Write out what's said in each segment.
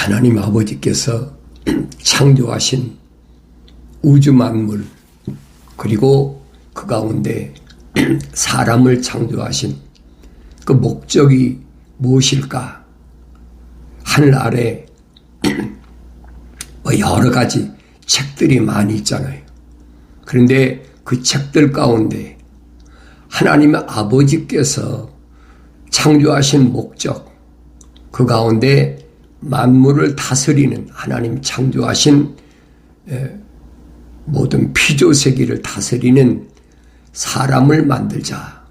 하나님 아버지께서 창조하신 우주 만물, 그리고 그 가운데 사람을 창조하신 그 목적이 무엇일까? 하늘 아래 여러 가지 책들이 많이 있잖아요. 그런데 그 책들 가운데 하나님 아버지께서 창조하신 목적, 그 가운데 만물을 다스리는 하나님 창조하신 모든 피조세계를 다스리는 사람을 만들자.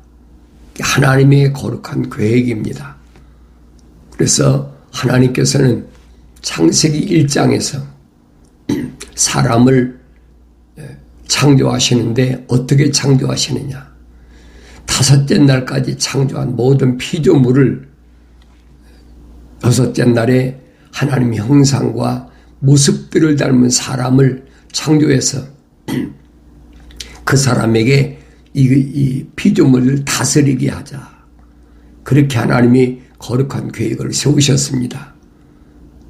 하나님의 거룩한 계획입니다. 그래서 하나님께서는 창세기 1장에서 사람을 창조하시는데 어떻게 창조하시느냐. 다섯째 날까지 창조한 모든 피조물을 여섯째 날에 하나님의 형상과 모습들을 닮은 사람을 창조해서 그 사람에게 이 피조물을 다스리게 하자. 그렇게 하나님이 거룩한 계획을 세우셨습니다.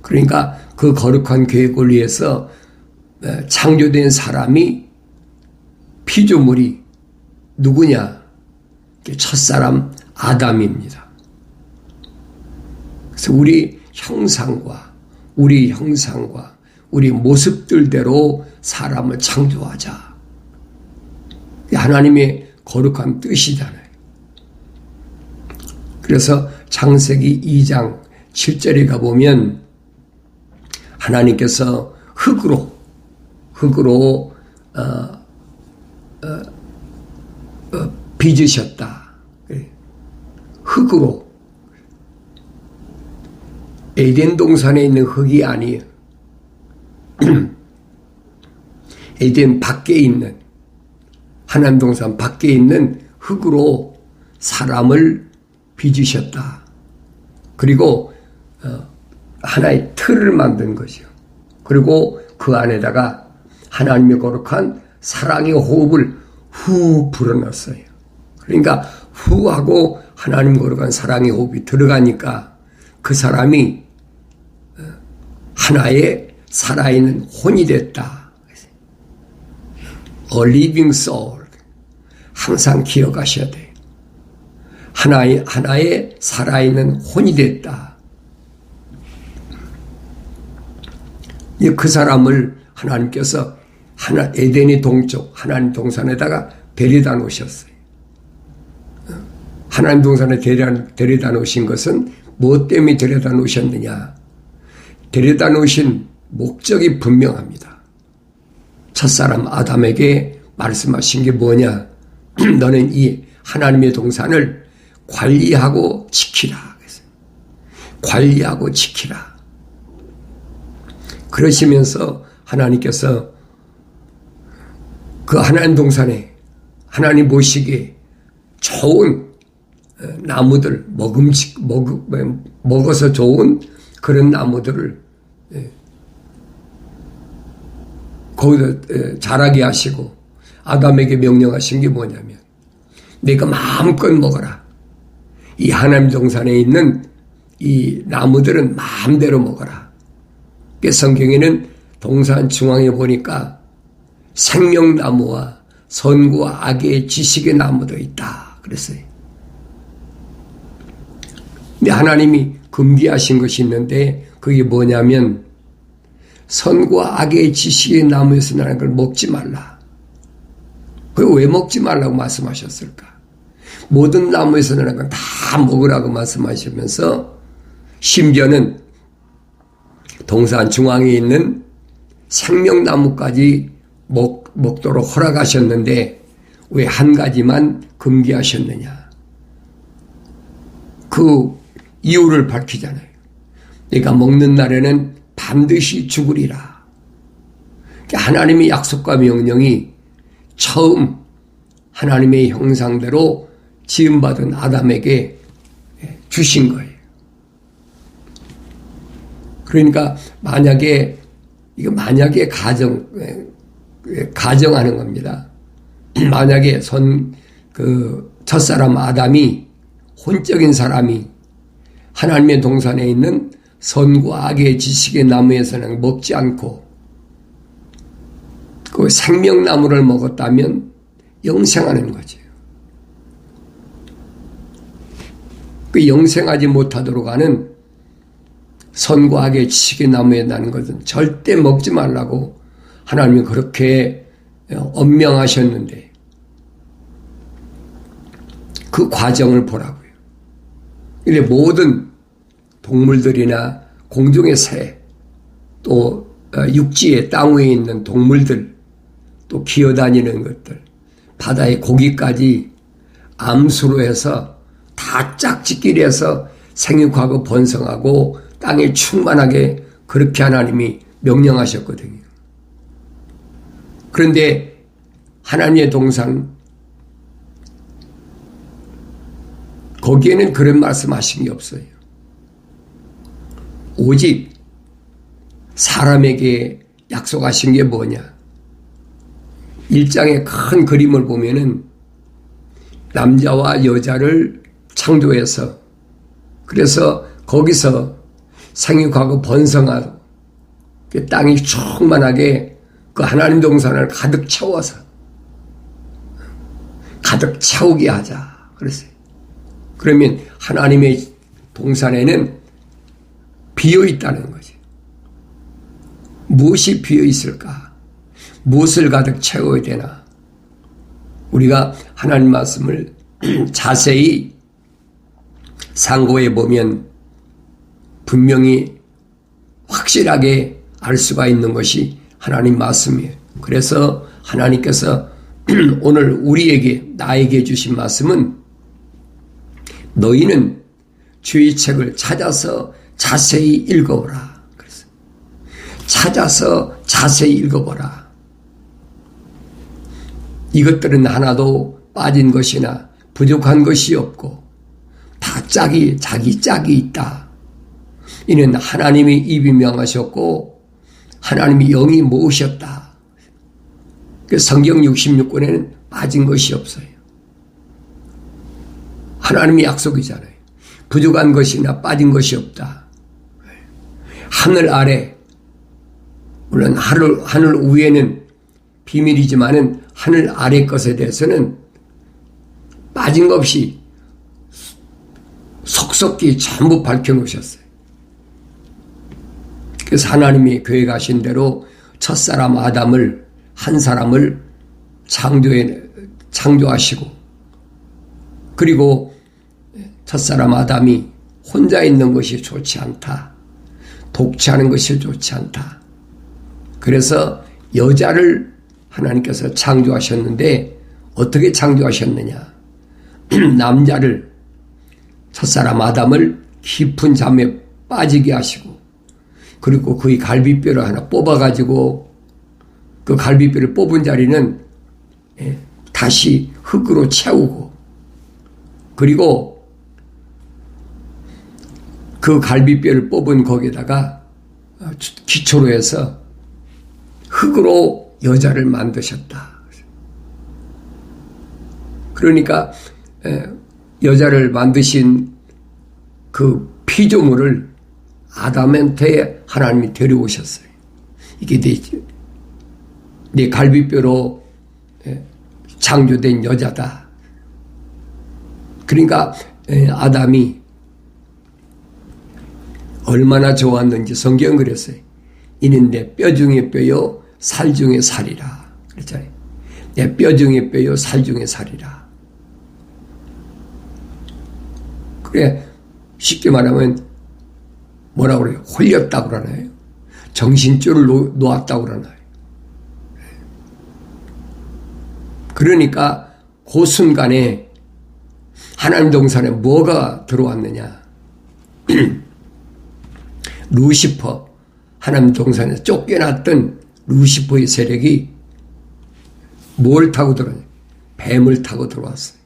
그러니까 그 거룩한 계획을 위해서 창조된 사람이 피조물이 누구냐? 첫사람 아담입니다. 그래서 우리 형상과 우리 모습들대로 사람을 창조하자. 하나님의 거룩한 뜻이잖아요. 그래서 창세기 2장 7절에 가보면 하나님께서 흙으로 빚으셨다. 흙으로. 에덴 동산에 있는 흙이 아니에요. 에덴 밖에 있는, 하나님 동산 밖에 있는 흙으로 사람을 빚으셨다. 그리고 하나의 틀을 만든 것이요. 그리고 그 안에다가 하나님의 거룩한 사랑의 호흡을 후 불어넣었어요. 그러니까 후하고 하나님 거룩한 사랑의 호흡이 들어가니까 그 사람이 하나의 살아있는 혼이 됐다. A living soul. 항상 기억하셔야 돼요. 하나의 살아있는 혼이 됐다. 그 사람을 하나님께서 에덴의 동쪽 하나님 동산에다가 데려다 놓으셨어요. 하나님 동산에 데려다 놓으신 것은 무엇 때문에 데려다 놓으셨느냐? 데려다 놓으신 목적이 분명합니다. 첫사람 아담에게 말씀하신 게 뭐냐? 너는 이 하나님의 동산을 관리하고 지키라. 관리하고 지키라. 그러시면서 하나님께서 그 하나님 동산에 하나님 보시기에 좋은 나무들, 먹어서 좋은 그런 나무들을 거기서 자라게 하시고 아담에게 명령하신 게 뭐냐면 내가 마음껏 먹어라. 이 하나님 동산에 있는 이 나무들은 마음대로 먹어라. 성경에는 동산 중앙에 보니까 생명나무와 선과 악의 지식의 나무도 있다 그랬어요. 근데 하나님이 금기하신 것이 있는데 그게 뭐냐면 선과 악의 지식의 나무에서 나는 걸 먹지 말라. 그걸 왜 먹지 말라고 말씀하셨을까? 모든 나무에서 나는 건 다 먹으라고 말씀하시면서 심지어는 동산 중앙에 있는 생명나무까지 먹도록 허락하셨는데 왜 한 가지만 금기하셨느냐? 그 이유를 밝히잖아요. 내가 먹는 날에는 반드시 죽으리라. 하나님의 약속과 명령이 처음 하나님의 형상대로 지음받은 아담에게 주신 거예요. 그러니까 만약에 가정하는 겁니다. 만약에 첫사람 아담이 혼적인 사람이 하나님의 동산에 있는 선과 악의 지식의 나무에서는 먹지 않고 그 생명나무를 먹었다면 영생하는 거죠. 그 영생하지 못하도록 하는 선과 악의 지식의 나무에 나는 것은 절대 먹지 말라고 하나님이 그렇게 엄명하셨는데 그 과정을 보라고요. 근데 모든 동물들이나 공중의 새, 또 육지의 땅 위에 있는 동물들, 또 기어다니는 것들, 바다의 고기까지 암수로 해서 다 짝짓기를 해서 생육하고 번성하고 땅에 충만하게 그렇게 하나님이 명령하셨거든요. 그런데 하나님의 동산 거기에는 그런 말씀하신 게 없어요. 오직 사람에게 약속하신 게 뭐냐? 1장의 큰 그림을 보면은 남자와 여자를 창조해서 그래서 거기서 생육하고 번성하고 그 땅이 충만하게 그 하나님 동산을 가득 채워서 가득 채우게 하자 그랬어요. 그러면 하나님의 동산에는 비어 있다는 거지. 무엇이 비어 있을까? 무엇을 가득 채워야 되나? 우리가 하나님 말씀을 자세히 상고해 보면 분명히 확실하게 알 수가 있는 것이 하나님 말씀이에요. 그래서 하나님께서 오늘 우리에게 나에게 주신 말씀은 너희는 주의 책을 찾아서 자세히 읽어보라. 그래서 찾아서 자세히 읽어보라. 이것들은 하나도 빠진 것이나 부족한 것이 없고 다 자기 짝이 있다. 이는 하나님이 입이 명하셨고 하나님이 영이 모으셨다. 성경 66권에는 빠진 것이 없어요. 하나님의 약속이잖아요. 부족한 것이나 빠진 것이 없다. 하늘 아래, 물론 하늘 위에는 비밀이지만은 하늘 아래 것에 대해서는 빠진 것 없이 속속히 전부 밝혀놓으셨어요. 그래서 하나님이 계획하신 대로 첫사람 아담을 한 사람을 창조하시고 그리고 첫사람 아담이 혼자 있는 것이 좋지 않다. 독취하는 것이 좋지 않다. 그래서 여자를 하나님께서 창조하셨는데 어떻게 창조하셨느냐? 남자를 첫사람 아담을 깊은 잠에 빠지게 하시고 그리고 그의 갈비뼈를 하나 뽑아가지고 그 갈비뼈를 뽑은 자리는 다시 흙으로 채우고 그리고 그 갈비뼈를 뽑은 거기에다가 기초로 해서 흙으로 여자를 만드셨다. 그러니까 여자를 만드신 그 피조물을 아담한테 하나님이 데려오셨어요. 이게 내 갈비뼈로 창조된 여자다. 그러니까 아담이 얼마나 좋았는지 성경은 그랬어요. 이는 내 뼈 중에 뼈요 살 중에 살이라. 그랬잖아요. 내 뼈 중에 뼈요 살 중에 살이라. 그래 쉽게 말하면 뭐라고 그래요? 홀렸다고 그러나요? 정신줄을 놓았다고 그러나요? 그러니까 그 순간에 하나님 동산에 뭐가 들어왔느냐? 루시퍼, 하나님 동산에서 쫓겨났던 루시퍼의 세력이 뭘 타고 들어왔냐? 뱀을 타고 들어왔어요.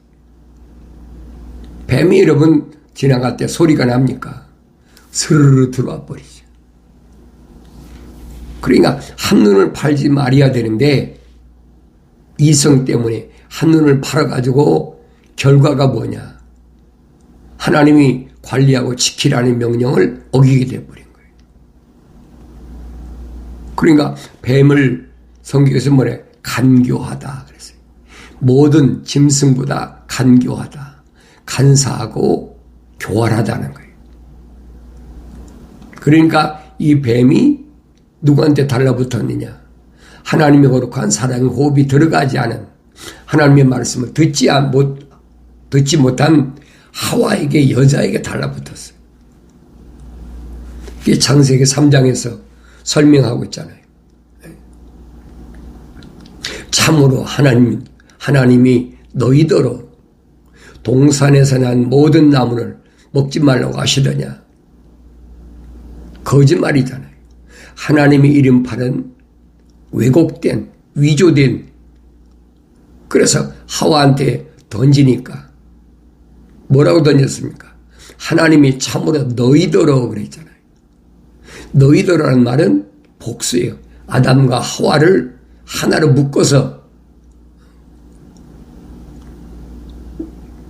뱀이 여러분 지나갈 때 소리가 납니까? 스르르 들어와 버리죠. 그러니까 한눈을 팔지 말아야 되는데 이성 때문에 한눈을 팔아가지고 결과가 뭐냐? 하나님이 관리하고 지키라는 명령을 어기게 돼버린 거예요. 그러니까 뱀을 성경에서 뭐래? 간교하다 그랬어요. 모든 짐승보다 간교하다. 간사하고 교활하다는 거예요. 그러니까 이 뱀이 누구한테 달라붙었느냐? 하나님의 거룩한 사랑의 호흡이 들어가지 않은 하나님의 말씀을 듣지 못한 하와에게, 여자에게 달라붙었어요. 이게 창세기 3장에서 설명하고 있잖아요. 참으로 하나님이 너희더러 동산에서 난 모든 나무를 먹지 말라고 하시더냐? 거짓말이잖아요. 하나님의 이름팔은 왜곡된, 위조된, 그래서 하와한테 던지니까 뭐라고 던졌습니까? 하나님이 참으로 너희더러 그랬잖아요. 너희더라는 말은 복수예요. 아담과 하와를 하나로 묶어서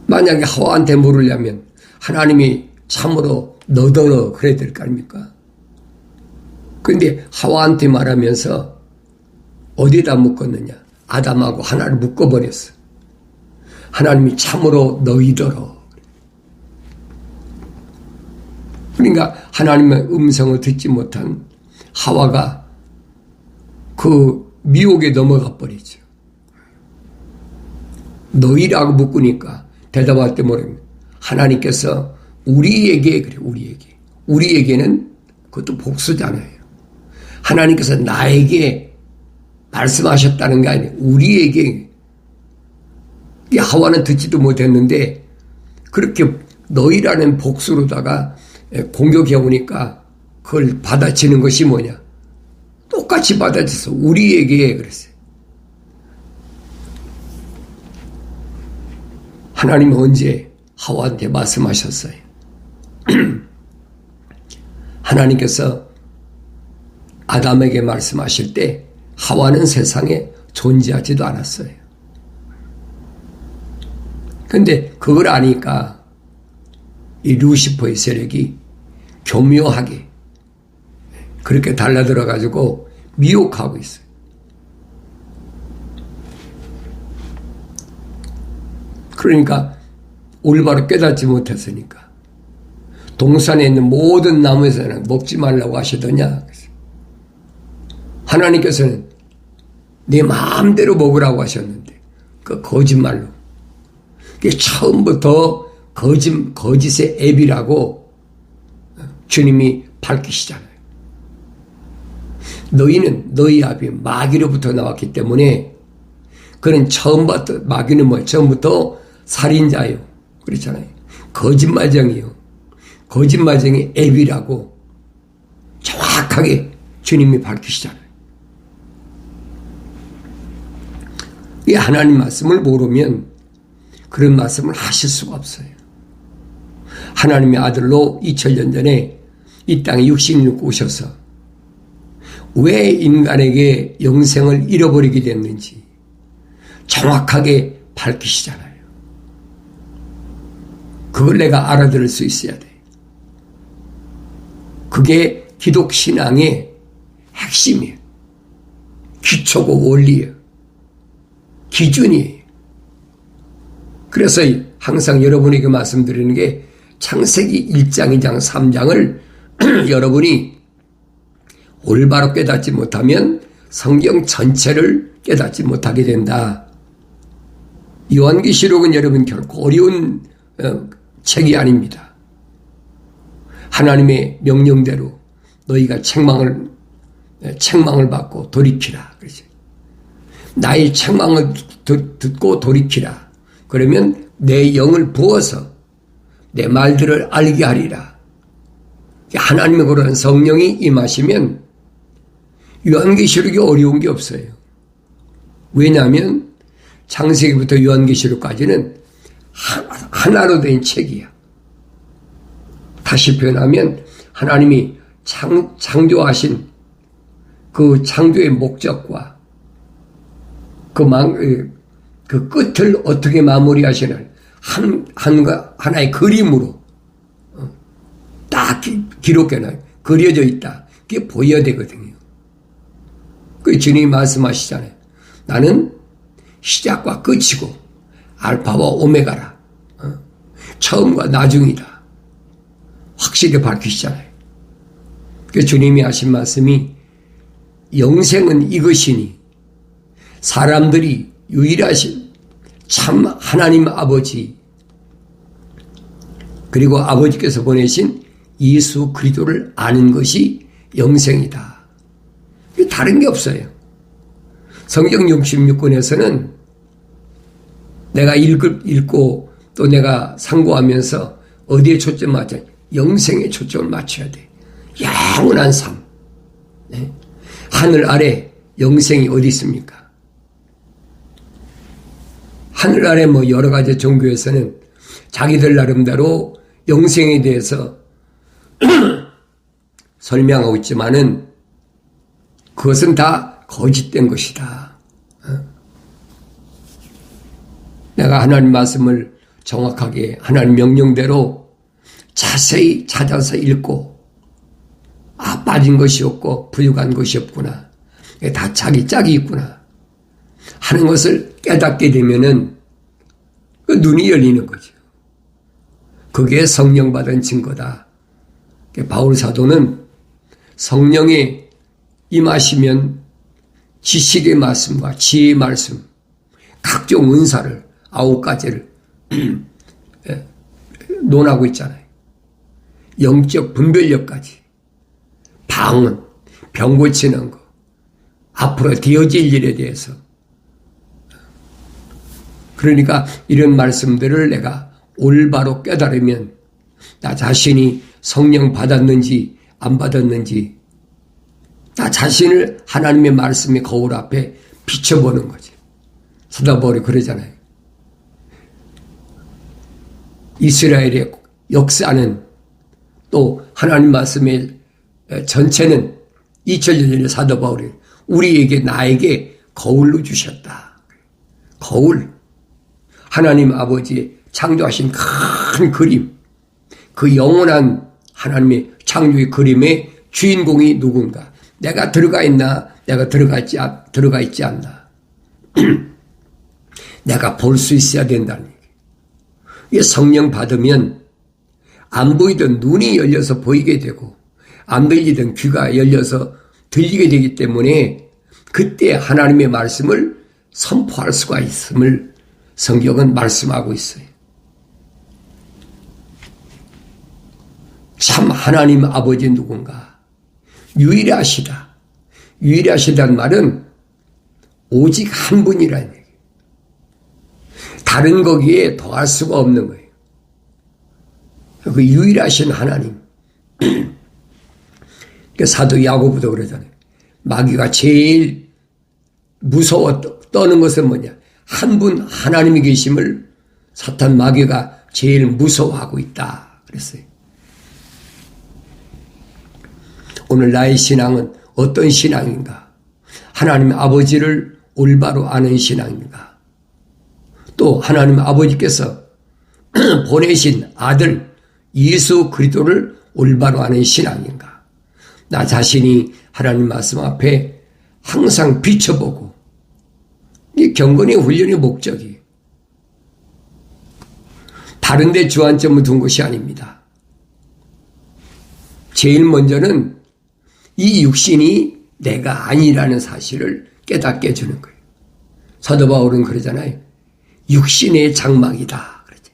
만약에 하와한테 물으려면 하나님이 참으로 너더러 그래야 될 거 아닙니까? 그런데 하와한테 말하면서 어디다 묶었느냐? 아담하고 하나를 묶어버렸어. 하나님이 참으로 너희더러. 그러니까 하나님의 음성을 듣지 못한 하와가 그 미혹에 넘어가 버리죠. 너희라고 묶으니까 대답할 때 뭐랍니까? 하나님께서 우리에게, 그래, 우리에게는 그것도 복수잖아요. 하나님께서 나에게 말씀하셨다는 게 아니에요. 우리에게. 하와는 듣지도 못했는데 그렇게 너희라는 복수로다가 공격해 오니까 그걸 받아치는 것이 뭐냐? 똑같이 받아쳐서 우리에게 그랬어요. 하나님은 언제 하와한테 말씀하셨어요? 하나님께서 아담에게 말씀하실 때 하와는 세상에 존재하지도 않았어요. 그런데 그걸 아니까 이 루시퍼의 세력이 교묘하게 그렇게 달라들어 가지고 미혹하고 있어요. 그러니까 올바로 깨닫지 못했으니까 동산에 있는 모든 나무에서는 먹지 말라고 하시더냐? 하나님께서는 네 마음대로 먹으라고 하셨는데 그 거짓말로. 그게 처음부터 거짓의 앱이라고 주님이 밝히시잖아요. 너희는 너희 아비 마귀로부터 나왔기 때문에 그는 처음부터 마귀는 뭐예요? 처음부터 살인자요. 그렇잖아요. 거짓말쟁이요. 거짓말쟁이 앱이라고 정확하게 주님이 밝히시잖아요. 이 하나님 말씀을 모르면 그런 말씀을 하실 수가 없어요. 하나님의 아들로 2000년 전에 이 땅에 육신을 입고 오셔서 왜 인간에게 영생을 잃어버리게 됐는지 정확하게 밝히시잖아요. 그걸 내가 알아들을 수 있어야 돼. 그게 기독신앙의 핵심이에요. 기초고 원리예요. 기준이에요. 그래서 항상 여러분에게 말씀드리는 게 창세기 1장, 2장, 3장을 여러분이 올바로 깨닫지 못하면 성경 전체를 깨닫지 못하게 된다. 요한계시록은 여러분 결코 어려운 책이 아닙니다. 하나님의 명령대로 너희가 책망을 받고 돌이키라. 그러죠. 나의 책망을 듣고 돌이키라. 그러면 내 영을 부어서 내 말들을 알게 하리라. 하나님의 거룩한 성령이 임하시면 요한계시록이 어려운 게 없어요. 왜냐하면 창세기부터 요한계시록까지는 하나로 된 책이야. 다시 표현하면 하나님이 창조하신 그 창조의 목적과 그 끝을 어떻게 마무리하시는 하나의 그림으로 딱 기록해놔요. 그려져 있다. 그게 보여야 되거든요. 그 주님이 말씀하시잖아요. 나는 시작과 끝이고 알파와 오메가라. 처음과 나중이다. 확실히 밝히시잖아요. 그 주님이 하신 말씀이 영생은 이것이니 사람들이 유일하신 참 하나님 아버지 그리고 아버지께서 보내신 예수 그리스도를 아는 것이 영생이다. 다른 게 없어요. 성경 66권에서는 내가 읽고 또 내가 상고하면서 어디에 초점 맞춰? 영생에 초점을 맞춰야 돼. 영원한 삶. 네? 하늘 아래 영생이 어디 있습니까? 하늘 아래 뭐 여러 가지 종교에서는 자기들 나름대로 영생에 대해서 설명하고 있지만은 그것은 다 거짓된 것이다. 내가 하나님 말씀을 정확하게 하나님 명령대로 자세히 찾아서 읽고 빠진 것이 없고 부족한 것이 없구나. 다 자기 짝이 있구나. 하는 것을 깨닫게 되면은 그 눈이 열리는 거죠. 그게 성령 받은 증거다. 바울 사도는 성령에 임하시면 지식의 말씀과 지혜의 말씀, 각종 은사를 9가지를 논하고 있잖아요. 영적 분별력까지, 방언, 병 고치는 거, 앞으로 되어질 일에 대해서. 그러니까 이런 말씀들을 내가 올바로 깨달으면 나 자신이 성령 받았는지 안 받았는지 나 자신을 하나님의 말씀의 거울 앞에 비춰보는 거지. 사도 바울이 그러잖아요. 이스라엘의 역사는 또 하나님 말씀의 전체는 2000년 전에 사도 바울이 우리에게 나에게 거울로 주셨다. 거울. 하나님 아버지의 창조하신 큰 그림. 그 영원한 하나님의 창조의 그림의 주인공이 누군가. 내가 들어가 있나? 내가 들어가 있지 않나? 내가 볼 수 있어야 된다는 얘기. 이게 성령 받으면 안 보이던 눈이 열려서 보이게 되고 안 들리던 귀가 열려서 들리게 되기 때문에 그때 하나님의 말씀을 선포할 수가 있음을 성경은 말씀하고 있어요. 참 하나님 아버지 누군가? 유일하시다. 유일하시다는 말은 오직 한 분이라는 얘기예요. 다른 거기에 더할 수가 없는 거예요. 그 유일하신 하나님. 사도 야고보도 그러잖아요. 마귀가 제일 무서워 떠는 것은 뭐냐? 한 분 하나님이 계심을 사탄 마귀가 제일 무서워하고 있다. 그랬어요. 오늘 나의 신앙은 어떤 신앙인가? 하나님 아버지를 올바로 아는 신앙인가? 또 하나님 아버지께서 보내신 아들 예수 그리스도를 올바로 아는 신앙인가? 나 자신이 하나님 말씀 앞에 항상 비춰보고 이 경건의 훈련의 목적이 다른 데 주안점을 둔 것이 아닙니다. 제일 먼저는 이 육신이 내가 아니라는 사실을 깨닫게 해주는 거예요. 사도 바울은 그러잖아요. 육신의 장막이다. 그러죠.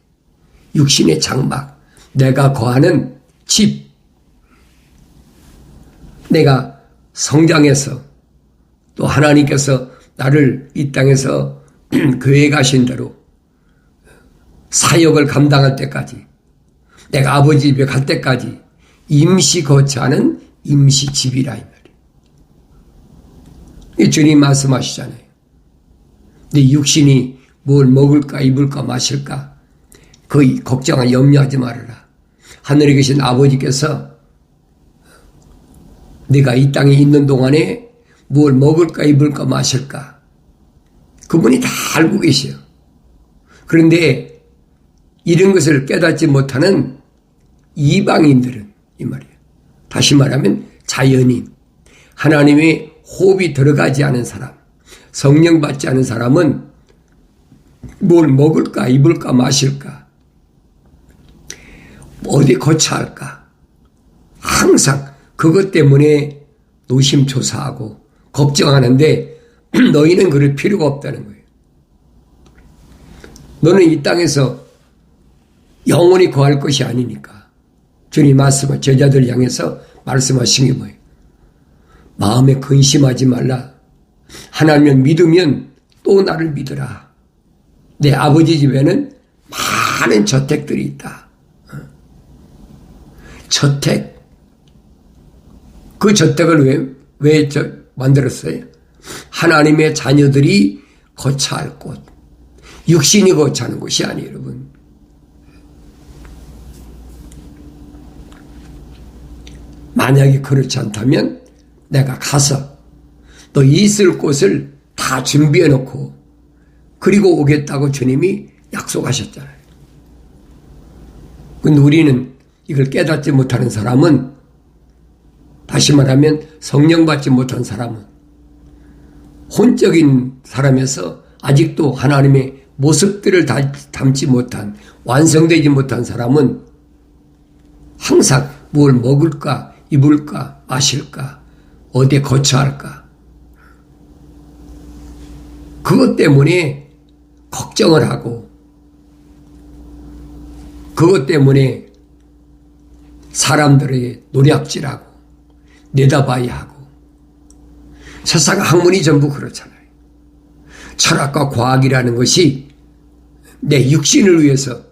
육신의 장막. 내가 거하는 집. 내가 성장해서 또 하나님께서 나를 이 땅에서 교회에 가신 대로 사역을 감당할 때까지 내가 아버지 집에 갈 때까지 임시 거처하는 임시 집이라 이 말이에요. 주님 말씀하시잖아요. 네 육신이 뭘 먹을까 입을까 마실까 거의 걱정하고 염려하지 말아라. 하늘에 계신 아버지께서 네가 이 땅에 있는 동안에 뭘 먹을까 입을까 마실까 그분이 다 알고 계셔요. 그런데 이런 것을 깨닫지 못하는 이방인들은 이 말이에요. 다시 말하면 자연인, 하나님의 호흡이 들어가지 않은 사람, 성령 받지 않은 사람은 뭘 먹을까, 입을까, 마실까, 어디 거처할까, 항상 그것 때문에 노심초사하고 걱정하는데 너희는 그럴 필요가 없다는 거예요. 너는 이 땅에서 영원히 거할 것이 아니니까. 주님 말씀을 제자들 향해서 말씀하신 게 뭐예요? 마음에 근심하지 말라. 하나님을 믿으면 또 나를 믿으라. 내 아버지 집에는 많은 저택들이 있다. 저택. 그 저택을 왜 만들었어요? 하나님의 자녀들이 거처할 곳. 육신이 거처하는 곳이 아니에요, 여러분. 만약에 그렇지 않다면 내가 가서 너 있을 곳을 다 준비해 놓고 그리고 오겠다고 주님이 약속하셨잖아요. 근데 우리는 이걸 깨닫지 못하는 사람은, 다시 말하면 성령 받지 못한 사람은, 혼적인 사람에서 아직도 하나님의 모습들을 담지 못한, 완성되지 못한 사람은 항상 뭘 먹을까, 입을까, 마실까, 어디에 거처할까, 그것 때문에 걱정을 하고, 그것 때문에 사람들에게 노략질하고 내다봐야 하고. 세상 학문이 전부 그렇잖아요. 철학과 과학이라는 것이 내 육신을 위해서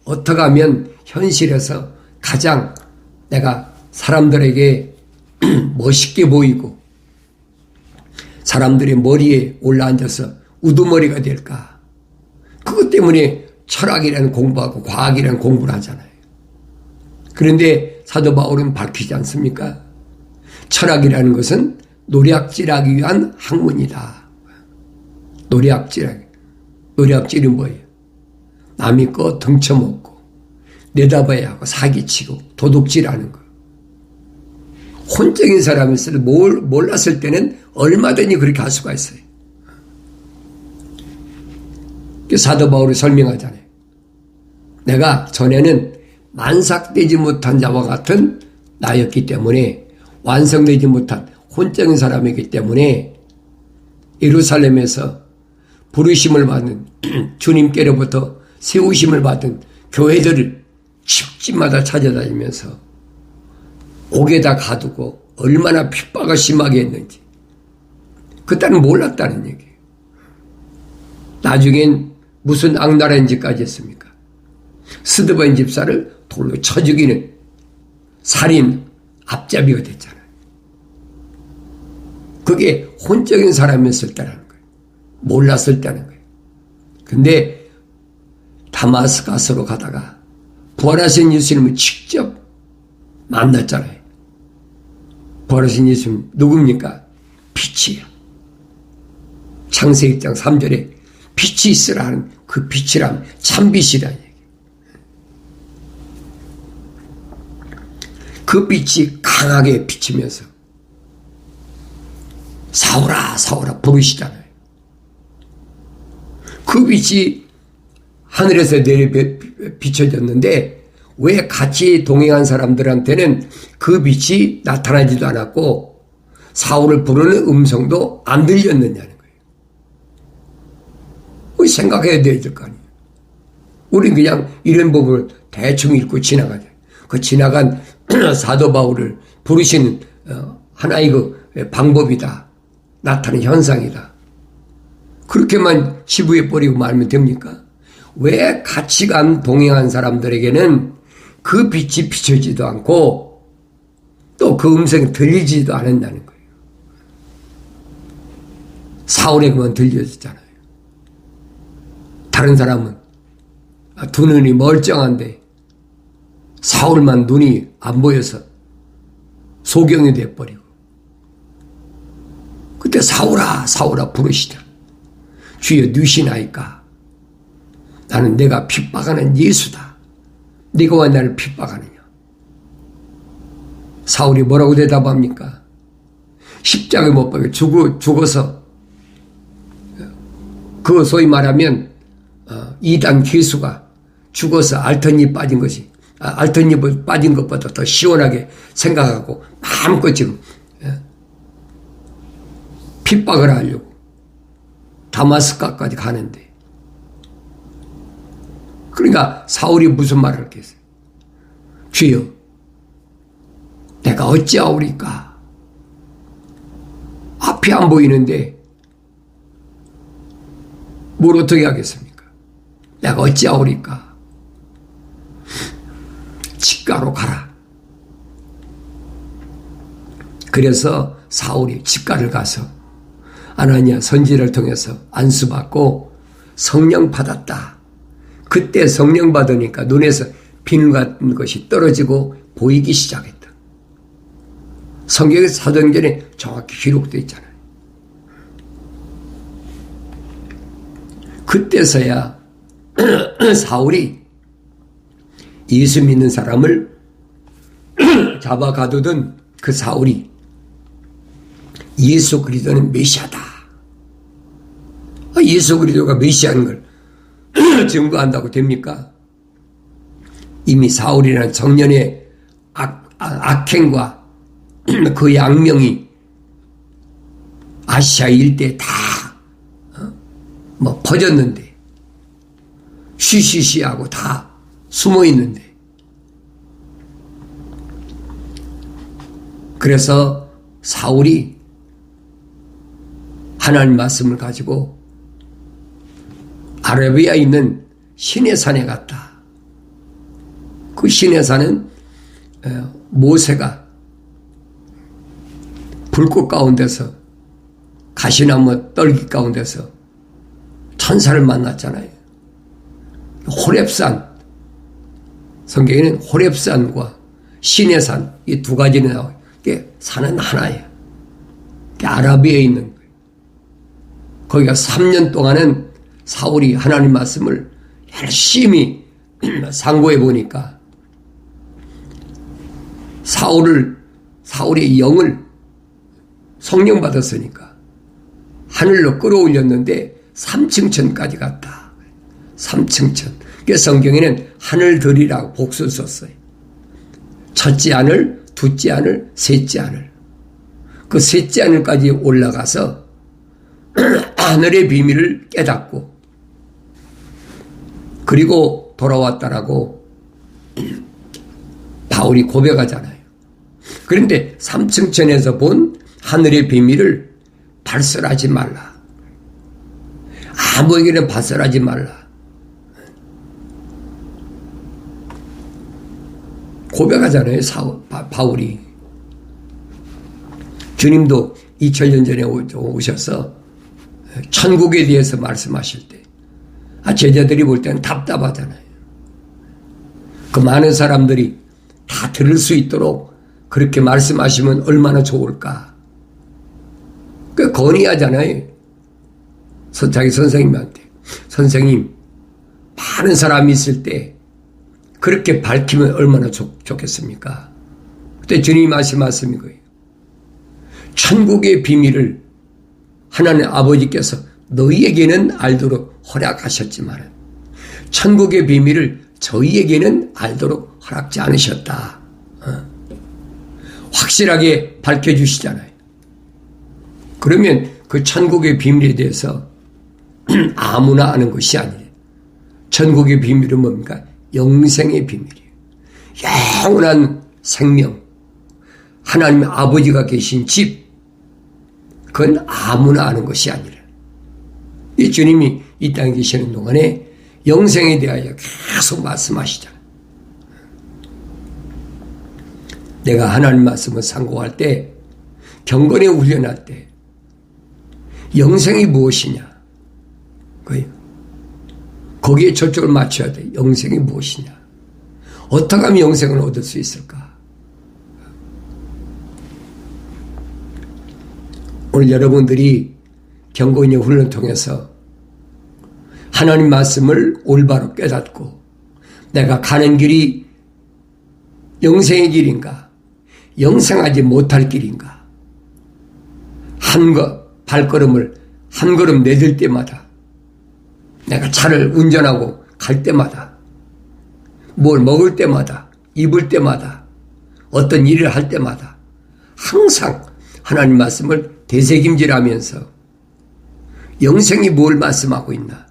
어떻게 하면 현실에서 가장 내가 사람들에게 멋있게 보이고 사람들의 머리에 올라앉아서 우두머리가 될까. 그것 때문에 철학이라는 공부하고 과학이라는 공부를 하잖아요. 그런데 사도 바울은 밝히지 않습니까? 철학이라는 것은 노략질하기 위한 학문이다. 노략질이 뭐예요? 남이 거 등쳐먹고 내다봐야 하고 사기치고 도둑질하는 거. 혼적인 사람에서 몰랐을 때는 얼마든지 그렇게 할 수가 있어요. 사도 바울이 설명하잖아요. 내가 전에는 만삭되지 못한 자와 같은 나였기 때문에, 완성되지 못한 혼적인 사람이기 때문에 예루살렘에서 부르심을 받은, 주님께로부터 세우심을 받은 교회들을 집집마다 찾아다니면서 옥에다 가두고 얼마나 핍박을 심하게 했는지 그때는 몰랐다는 얘기예요. 나중엔 무슨 악랄한 짓까지 했습니까? 스드반 집사를 돌로 쳐 죽이는 살인 앞잡이가 됐잖아요. 그게 혼적인 사람이었을 때라는 거예요. 몰랐을 때라는 거예요. 근데 다마스커스로 가다가 부활하신 예수님을 직접 만났잖아요. 부활하신 예수님 누굽니까? 빛이에요. 창세기 1장 3절에 빛이 있으라 하는 그 빛이란 참빛이라는 얘기예요. 그 빛이 강하게 비치면서 사오라 사오라 부르시잖아요. 그 빛이 하늘에서 내려 비춰졌는데 왜 같이 동행한 사람들한테는 그 빛이 나타나지도 않았고 사울을 부르는 음성도 안 들렸느냐는 거예요. 우리 생각해야 될 거 아니에요. 우린 그냥 이런 부분을 대충 읽고 지나가죠. 그 지나간 사도 바울을 부르시는 하나의 그 방법이다. 나타나는 현상이다. 그렇게만 치부해 버리고 말면 됩니까? 왜 같이 간 동행한 사람들에게는 그 빛이 비춰지도 않고 또 그 음성이 들리지도 않았다는 거예요. 사울에게만 들려졌잖아요. 다른 사람은 두 눈이 멀쩡한데 사울만 눈이 안 보여서 소경이 돼버리고 그때 사울아 사울아 부르시더라. 주여 누시나이까. 나는 내가 핍박하는 예수다. 네가 왜 나를 핍박하느냐. 사울이 뭐라고 대답합니까? 십자가에 못 박혀 죽어서 그 소위 말하면 이단 괴수가 죽어서 알턴잎 빠진 것이 알턴잎을 빠진 것보다 더 시원하게 생각하고 마음껏 지금 핍박을 하려고 다마스카까지 가는데, 그러니까 사울이 무슨 말을 했겠어요? 주여, 내가 어찌하오리까? 앞이 안 보이는데 뭘 어떻게 하겠습니까? 내가 어찌하오리까? 직가로 가라. 그래서 사울이 직가를 가서 아나니아 선지자를 통해서 안수받고 성령 받았다. 그때 성령 받으니까 눈에서 비늘 같은 것이 떨어지고 보이기 시작했다. 성경의 사도행전에 정확히 기록되어 있잖아요. 그때서야 사울이 예수 믿는 사람을 잡아 가두던 그 사울이 예수 그리스도는 메시아다. 예수 그리스도가 메시아인 걸 증거한다고 됩니까? 이미 사울이라는 청년의 악행과 그 양명이 아시아 일대에 다 퍼졌는데, 쉬쉬쉬하고 다 숨어 있는데, 그래서 사울이 하나님 말씀을 가지고 아라비아에 있는 시내산에 갔다. 그 시내산은 모세가 불꽃 가운데서 가시나무 떨기 가운데서 천사를 만났잖아요. 호렙산, 성경에는 호렙산과 시내산 이 두 가지는 나와요. 이게 산은 하나예요. 아라비아에 있는 거예요. 거기가 3년 동안은 사울이 하나님 말씀을 열심히 상고해 보니까 사울의 영을 성령 받았으니까 하늘로 끌어올렸는데 3층천까지 갔다. 3층천. 그래서 성경에는 하늘들이라고 복수를 썼어요. 첫째 하늘, 둘째 하늘, 셋째 하늘. 그 셋째 하늘까지 올라가서 하늘의 비밀을 깨닫고 그리고 돌아왔다라고 바울이 고백하잖아요. 그런데 3층천에서 본 하늘의 비밀을 발설하지 말라. 아무에게나 발설하지 말라. 고백하잖아요. 바울이. 주님도 2000년 전에 오셔서 천국에 대해서 말씀하실 때 제자들이 볼 때는 답답하잖아요. 그 많은 사람들이 다 들을 수 있도록 그렇게 말씀하시면 얼마나 좋을까. 그 건의하잖아요. 자기 선생님한테. 선생님, 많은 사람이 있을 때 그렇게 밝히면 얼마나 좋겠습니까? 그때 주님이 하신 말씀이 거예요. 천국의 비밀을 하나님 아버지께서 너희에게는 알도록 허락하셨지만 천국의 비밀을 저희에게는 알도록 허락지 않으셨다. 확실하게 밝혀주시잖아요. 그러면 그 천국의 비밀에 대해서 아무나 아는 것이 아니에요. 천국의 비밀은 뭡니까? 영생의 비밀이에요. 영원한 생명, 하나님 아버지가 계신 집, 그건 아무나 아는 것이 아니라 이 주님이 이 땅에 계시는 동안에 영생에 대하여 계속 말씀하시잖아요. 내가 하나님 말씀을 상고할 때, 경건에 훈련할 때 영생이 무엇이냐, 거기에 초점을 맞춰야 돼. 영생이 무엇이냐, 어떻게 하면 영생을 얻을 수 있을까? 오늘 여러분들이 경건의 훈련을 통해서 하나님 말씀을 올바로 깨닫고 내가 가는 길이 영생의 길인가, 영생하지 못할 길인가, 발걸음을 한 걸음 내딜 때마다, 내가 차를 운전하고 갈 때마다, 뭘 먹을 때마다, 입을 때마다, 어떤 일을 할 때마다 항상 하나님 말씀을 되새김질하면서 영생이 뭘 말씀하고 있나,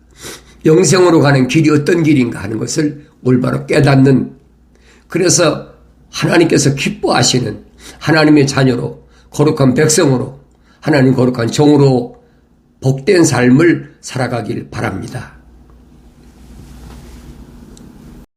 영생으로 가는 길이 어떤 길인가 하는 것을 올바로 깨닫는, 그래서 하나님께서 기뻐하시는 하나님의 자녀로, 거룩한 백성으로, 하나님 거룩한 종으로 복된 삶을 살아가길 바랍니다.